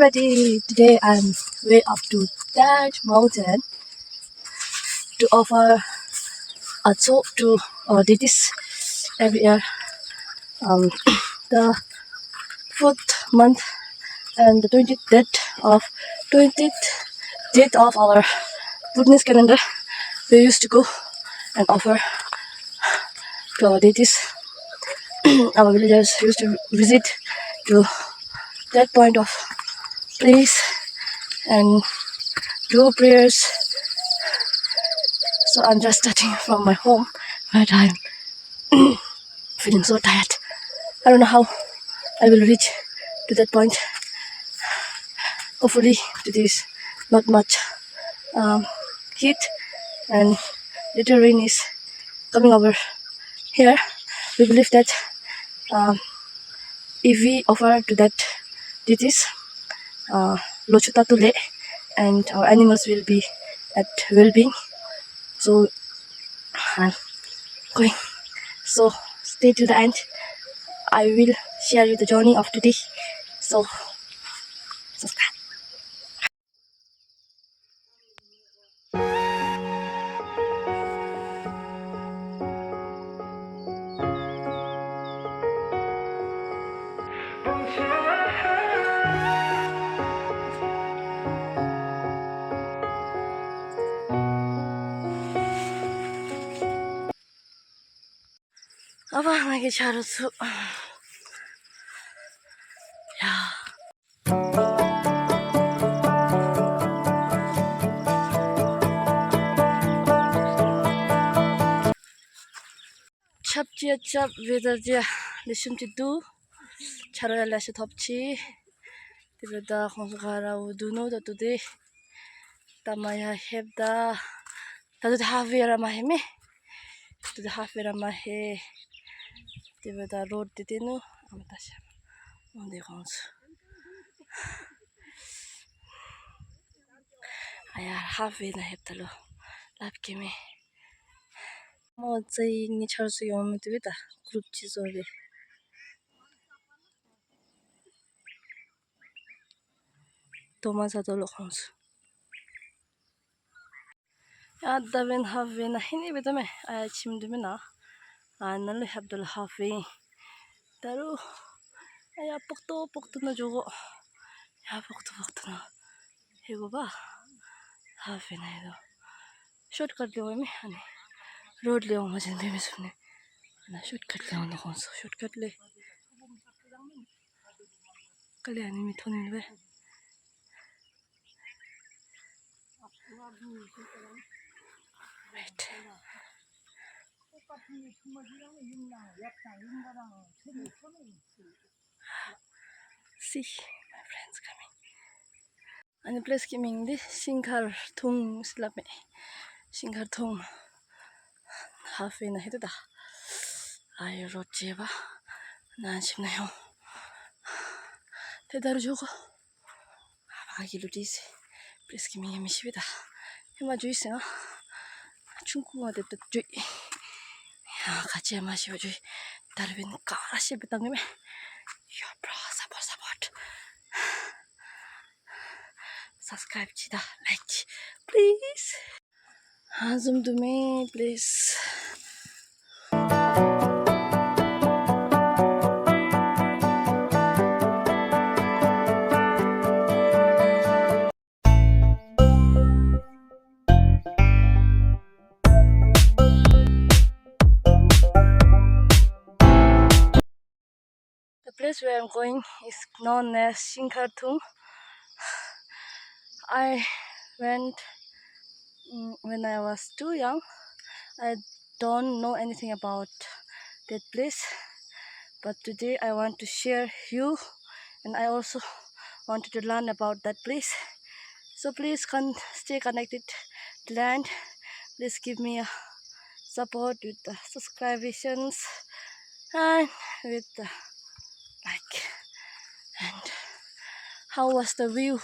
everybody, today I'm way up to that mountain to offer a talk to deities every year. Um, the 4th month and the 20th date of our Buddhist calendar, we used to go and offer to our deities. Our villagers used to visit to that point of place and do prayers. So I'm just starting from my home, but I'm feeling so tired. I don't know how I will reach to that point. Hopefully today is not much heat and little rain is coming over here. We believe that if we offer to that deities Lochuta Tule, and our animals will be at well-being. So I'm going. So stay to the end. I will share you the journey of today. So subscribe. Abang lagi cara tu. Ya. 찹지야 찹 weather지야 내심지도 차라야 라시 덥지. 디베다 공수가라 우두노 다투데 tamaya hebda tadu havera maheme tadu havera mahe 디베다 road ditenu amtasha onde konsu aya havena hebdalo lapkeme mo tsai ni charsu yom tibeta group chizobe tomasa dolo konsu adda ben havena hini betame aya chimdumena analu hebdalo have daru aya pokto na jogo ya pokto na hego ba havena edo shortcut le me ane road le ma jende me sune na shortcut le on konso shortcut le kale ani mi thon be wait see my friends coming ani place coming di singhar thung slap me singhar thung half na hedu da ay road jeba na chimnayo 대다루 저거 아기로 디스 프레스키미 미시비다 해마 주이스나 중국어 됐다 주이 야 같이 마시오 주이 다르빈 까라시 비당님에 야 브라사 버사버트 subscribe 치다 like please 한숨 두메 please The place where I'm going is known as Shinkartung. I went when I was too young. I don't know anything about that place, but today I want to share you, and I also wanted to learn about that place. So please stay connected to land. Please give me a support with the subscriptions and with the like. And how was the view?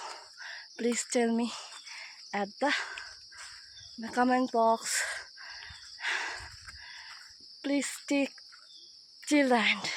Please tell me at the comment box. Please stay till the end.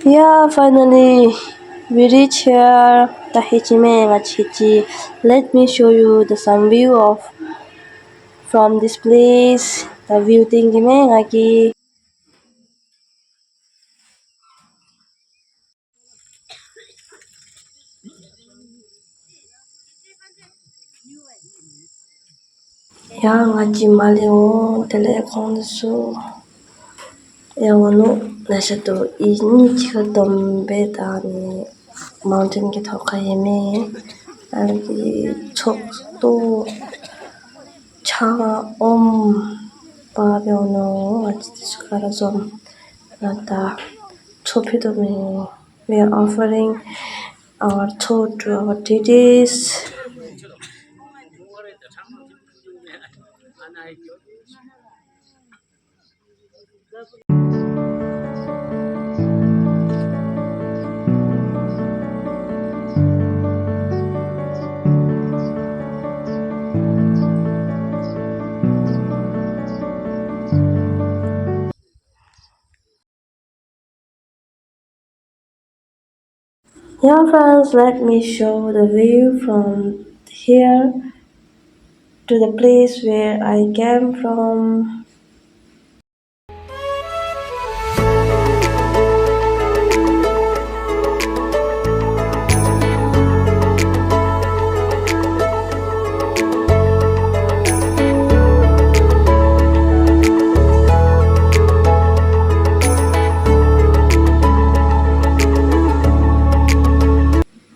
Yeah, finally we reach here. Tahijime Ngachichi. Let me show you the some view of from this place. The view tinggi ngaki. Ya ngaji malio telekong su. Ya wano nasa to ini chika tombe tani mountain ki thoka yeme. Alagi chok to cha om pa no ngaji sukara zom nata chopido me. We are offering our thought to our deities. Yeah, friends, let me show the view from here to the place where I came from.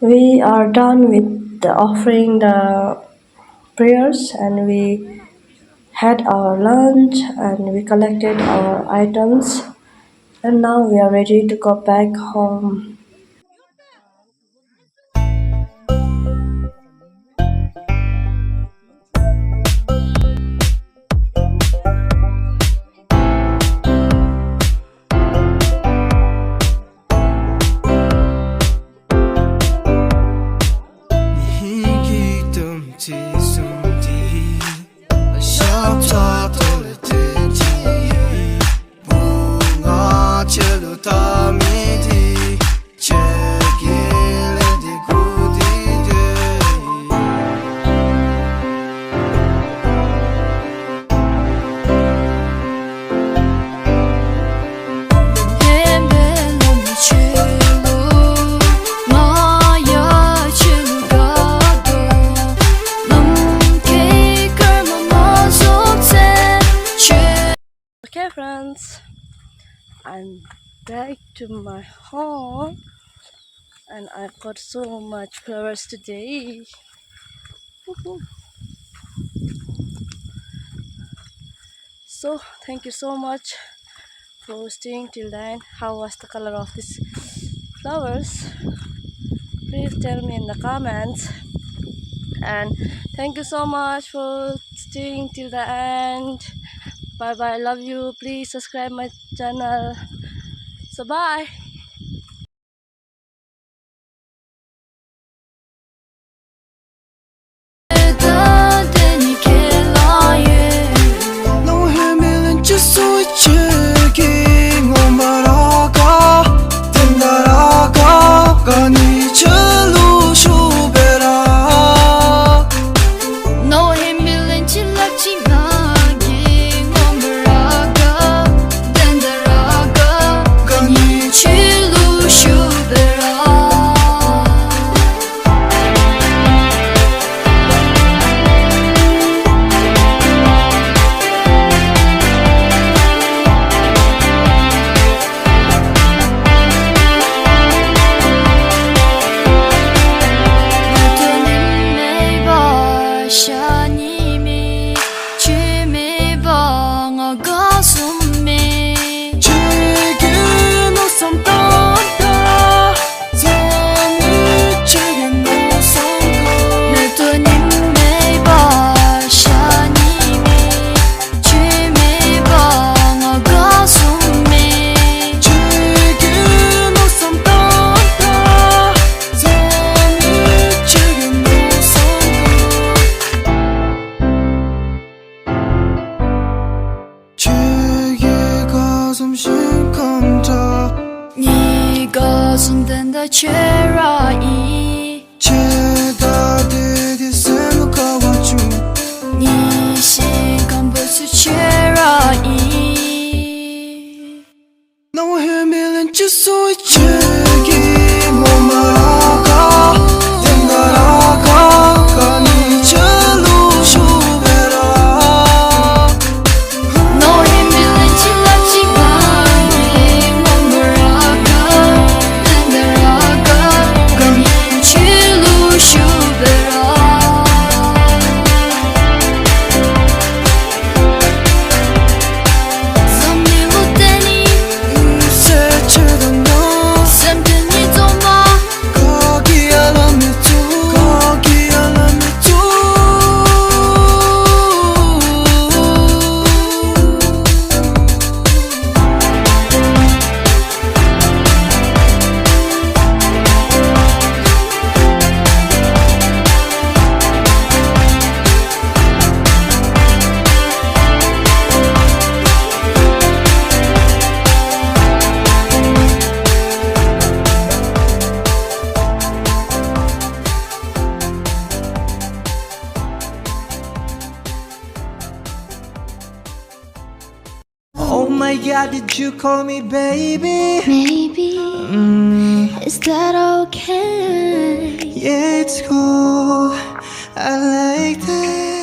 We are done with the offering the prayers and we had our lunch and we collected our items and now we are ready to go back home. Okay, friends, I'm back to my home and I got so much flowers today. Woohoo. So, thank you so much for staying till then. How was the color of these flowers? Please tell me in the comments. And thank you so much for staying till the end. Bye bye. Love you. Please subscribe my channel. So bye. Choose sonunda çerai 제가 드디어 생각하왔죠 네 시간 벌써 çerai 너와 헤매는 주소의 책임 못 말아가 내 나라가 가니 절로 쇼베라 너의 밀린 지나치가 못 말아가 내 나라가 가니 절로 쇼베라 Oh my god, did you call me baby? Maybe is that okay? Yeah, it's cool. I like that.